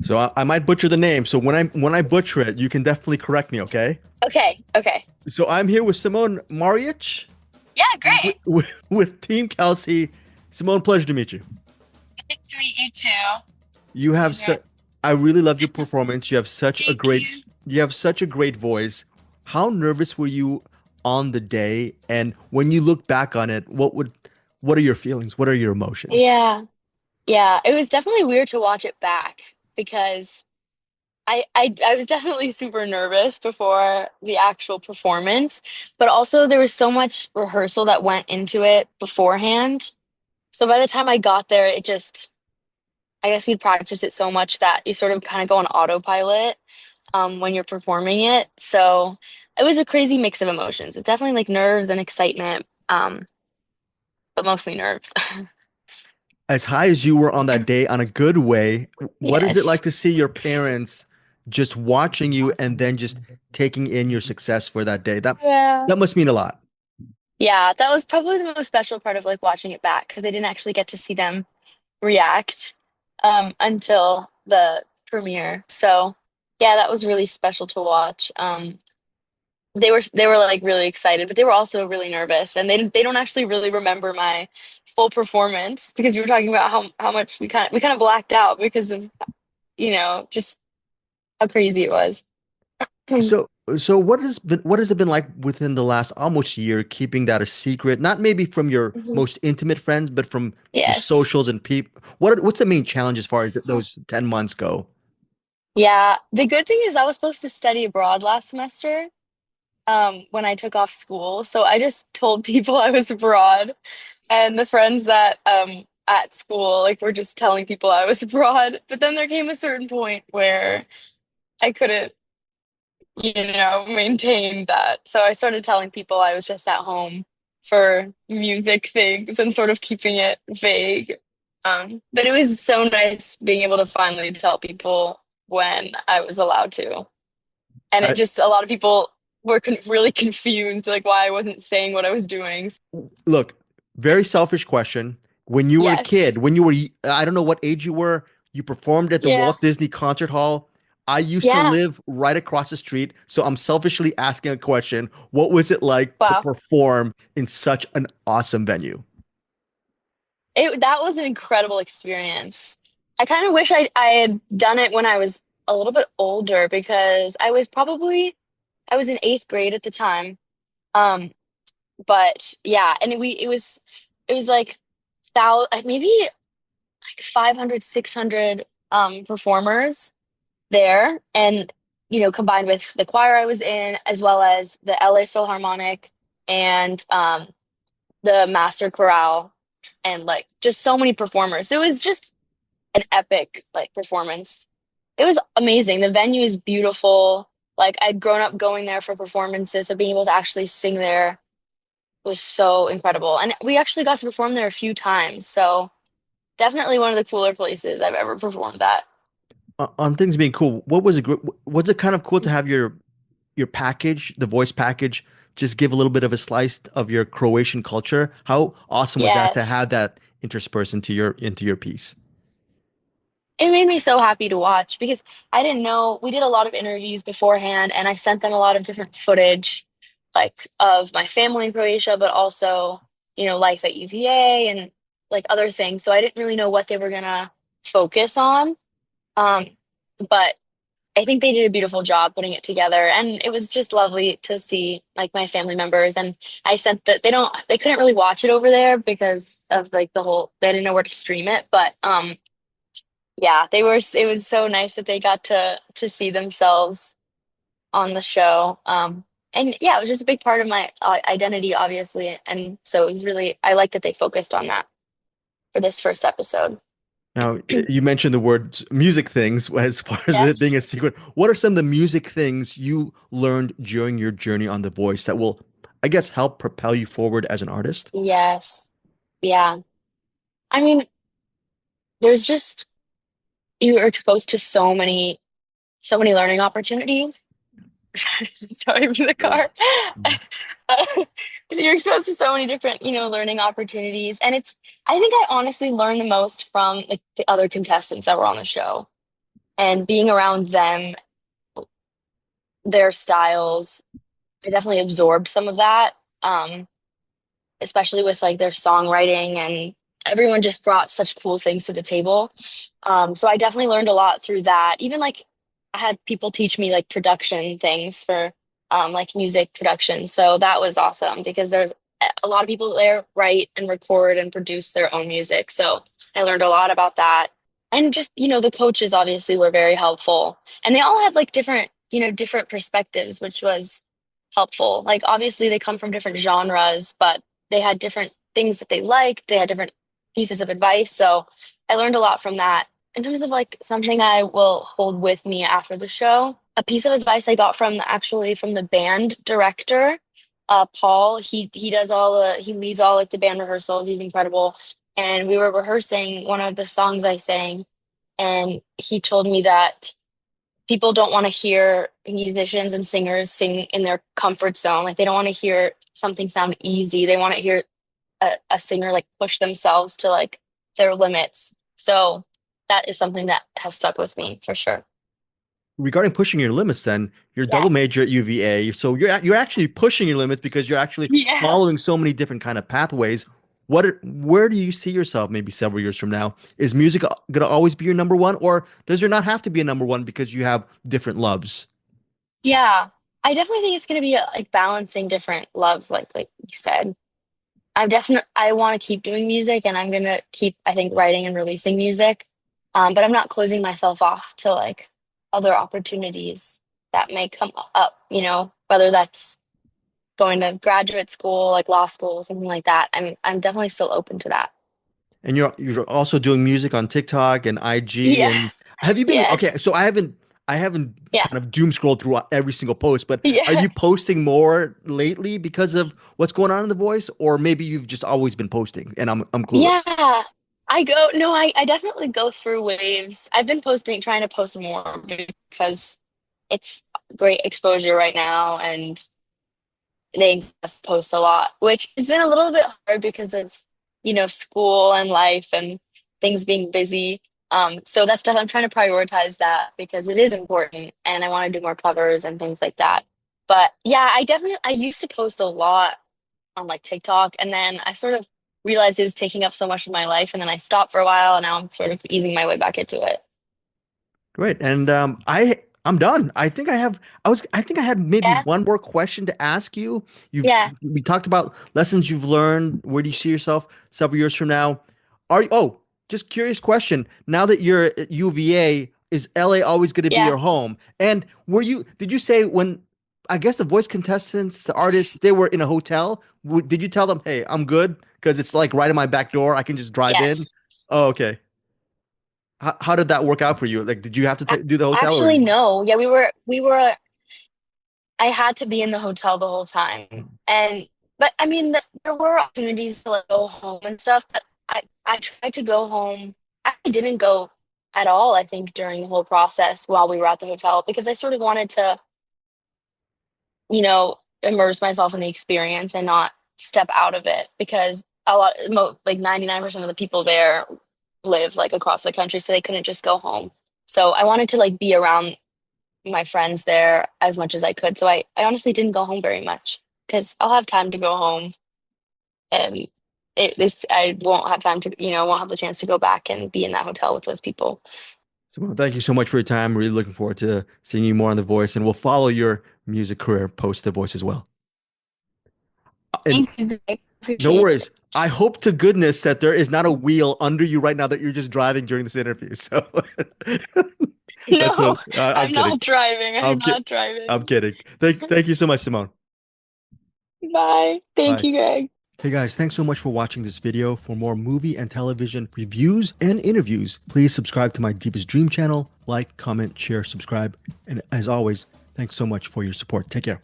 So I might butcher the name. So when I butcher it, you can definitely correct me, okay? Okay, okay. So I'm here with Simone Marijic Yeah, with, great. with Team Kelsea. Simone, pleasure to meet you. Nice to meet you too. You have Pleasure. such, I really loved your performance. Thank you. You have such a great voice. How nervous were you on the day? And when you look back on it, what are your feelings? What are your emotions? Yeah, yeah. It was definitely weird to watch it back because I was definitely super nervous before the actual performance, but also there was so much rehearsal that went into it beforehand. So by the time I got there, it just I guess we'd practiced it so much that you sort of kind of go on autopilot when you're performing it. So it was a crazy mix of emotions. It's definitely like nerves and excitement, but mostly nerves. As high as you were on that day on a good way, what is it Yes. like to see your parents just watching you and then just taking in your success for that day? Yeah. That must mean a lot. Yeah, that was probably the most special part of like watching it back because I didn't actually get to see them react until the premiere. So yeah, that was really special to watch. They were like really excited, but they were also really nervous, and they don't actually really remember my full performance because we were talking about how much we kind of blacked out because of just how crazy it was. So, so what has it been like within the last almost year, keeping that a secret? Not maybe from your Mhm. most intimate friends, but from the Yes. socials and people. What's the main challenge as far as those 10 months go? Yeah. The good thing is I was supposed to study abroad last semester, when I took off school. So I just told people I was abroad, and the friends that at school like were just telling people I was abroad. But then there came a certain point where I couldn't, maintain that. So I started telling people I was just at home for music things and sort of keeping it vague. But it was so nice being able to finally tell people when I was allowed to. And it I, just, a lot of people were really confused, like why I wasn't saying what I was doing. Look, very selfish question. When you were a Yes. kid, I don't know what age you were, you performed at the Yeah. Walt Disney Concert Hall. I used to Yeah. live right across the street, so I'm selfishly asking a question. What was it like to Wow. perform in such an awesome venue? That was an incredible experience. I kind of wish I had done it when I was a little bit older because I was in eighth grade at the time. Um, but yeah, and it was like maybe like 500, 600 performers there, and combined with the choir I was in as well as the LA Philharmonic and the master chorale, and like just so many performers. It was just an epic like performance. It was amazing. The venue is beautiful. Like I'd grown up going there for performances, so being able to actually sing there was so incredible. And we actually got to perform there a few times. So definitely one of the cooler places I've ever performed at. On things being cool, was it kind of cool to have your package, the voice package, just give a little bit of a slice of your Croatian culture? How awesome was that to Yes. have that interspersed into your piece? It made me so happy to watch because I didn't know we did a lot of interviews beforehand, and I sent them a lot of different footage like of my family in Croatia, but also, life at UVA and like other things. So I didn't really know what they were gonna focus on. Um, but I think they did a beautiful job putting it together, and it was just lovely to see like my family members. And I sent that they couldn't really watch it over there because of like they didn't know where to stream it, but yeah, it was so nice that they got to see themselves on the show. And yeah, it was just a big part of my identity, obviously. And so it was really, I like that they focused on that for this first episode. Now, you mentioned the words music things as far as it being Yes. a secret. What are some of the music things you learned during your journey on The Voice that will, I guess, help propel you forward as an artist? Yes. Yeah. I mean, there's just, you're exposed to so many learning opportunities. Sorry for the Good. car. You're exposed to so many different, learning opportunities. And I think I honestly learned the most from like the other contestants that were on the show. and being around them, their styles, I definitely absorbed some of that. Especially with like their songwriting, and everyone just brought such cool things to the table. So I definitely learned a lot through that. Even like I had people teach me like production things for like music production. So that was awesome because there's a lot of people there write and record and produce their own music. So I learned a lot about that. And just, the coaches obviously were very helpful. And they all had like different, different perspectives, which was helpful. Like obviously they come from different genres, but they had different things that they liked. They had different pieces of advice. So I learned a lot from that. In terms of like something I will hold with me after the show, a piece of advice I got from actually from the band director, Paul. He leads all like the band rehearsals. He's incredible. And we were rehearsing one of the songs I sang, and he told me that people don't want to hear musicians and singers sing in their comfort zone. Like they don't want to hear something sound easy. They want to hear a singer like push themselves to like their limits. So that is something that has stuck with me for sure. Regarding pushing your limits, then you're Yeah. double major at UVA, so you're actually pushing your limits because you're actually Yeah. following so many different kind of pathways. Where do you see yourself maybe several years from now? Is music gonna always be your number one, or does there not have to be a number one because you have different loves? Yeah. I definitely think it's going to be like balancing different loves, like you said. I want to keep doing music, and I'm going to keep, I think, writing and releasing music. But I'm not closing myself off to like other opportunities that may come up, whether that's going to graduate school, like law school, something like that. I'm definitely still open to that. And you're also doing music on TikTok and IG. Yeah. And have you been okay? Yes. So I haven't Yeah. kind of doom scrolled through every single post, but are Yeah. you posting more lately because of what's going on in The Voice, or maybe you've just always been posting and I'm clueless. Yeah. No, I definitely go through waves. I've been trying to post more because it's great exposure right now, and they just post a lot, which has been a little bit hard because of, school and life and things being busy. So that's stuff I'm trying to prioritize that because it is important and I want to do more covers and things like that. But yeah, I used to post a lot on like TikTok, and then I sort of realized it was taking up so much of my life, and then I stopped for a while, and now I'm sort of easing my way back into it. Great. And I'm done. I think I had maybe Yeah, one more question to ask you. You've yeah, We talked about lessons you've learned. Where do you see yourself several years from now? Just curious question. Now that you're at UVA, is LA always going to be yeah, your home? And did you say when I guess the voice contestants, the artists, they were in a hotel, did you tell them, "Hey, I'm good because it's like right in my back door. I can just drive in." yes. Oh, okay. How did that work out for you? Like, did you have to A- do the hotel or? Actually, no. Yeah, I had to be in the hotel the whole time. But I mean, there were opportunities to like go home and stuff, but I tried to go home. I didn't go at all, I think, during the whole process while we were at the hotel because I sort of wanted to, immerse myself in the experience and not step out of it because like 99% of the people there live like across the country, so they couldn't just go home. So I wanted to like be around my friends there as much as I could. So I honestly didn't go home very much because I'll have time to go home, and I won't have time to, won't have the chance to go back and be in that hotel with those people. So, well, thank you so much for your time. Really looking forward to seeing you more on The Voice, and we'll follow your music career post The Voice as well. And Thank you. I no appreciate worries. it. I hope to goodness that there is not a wheel under you right now that you're just driving during this interview. So that's No, a. I'm I'm kidding. not driving. I'm I'm kidding. not driving. I'm kidding. Thank you so much, Simone. Bye. Thank Bye. you, Greg. Hey guys, thanks so much for watching this video. For more movie and television reviews and interviews, please subscribe to my Deepest Dream channel. Like, comment, share, subscribe. And as always, thanks so much for your support. Take care.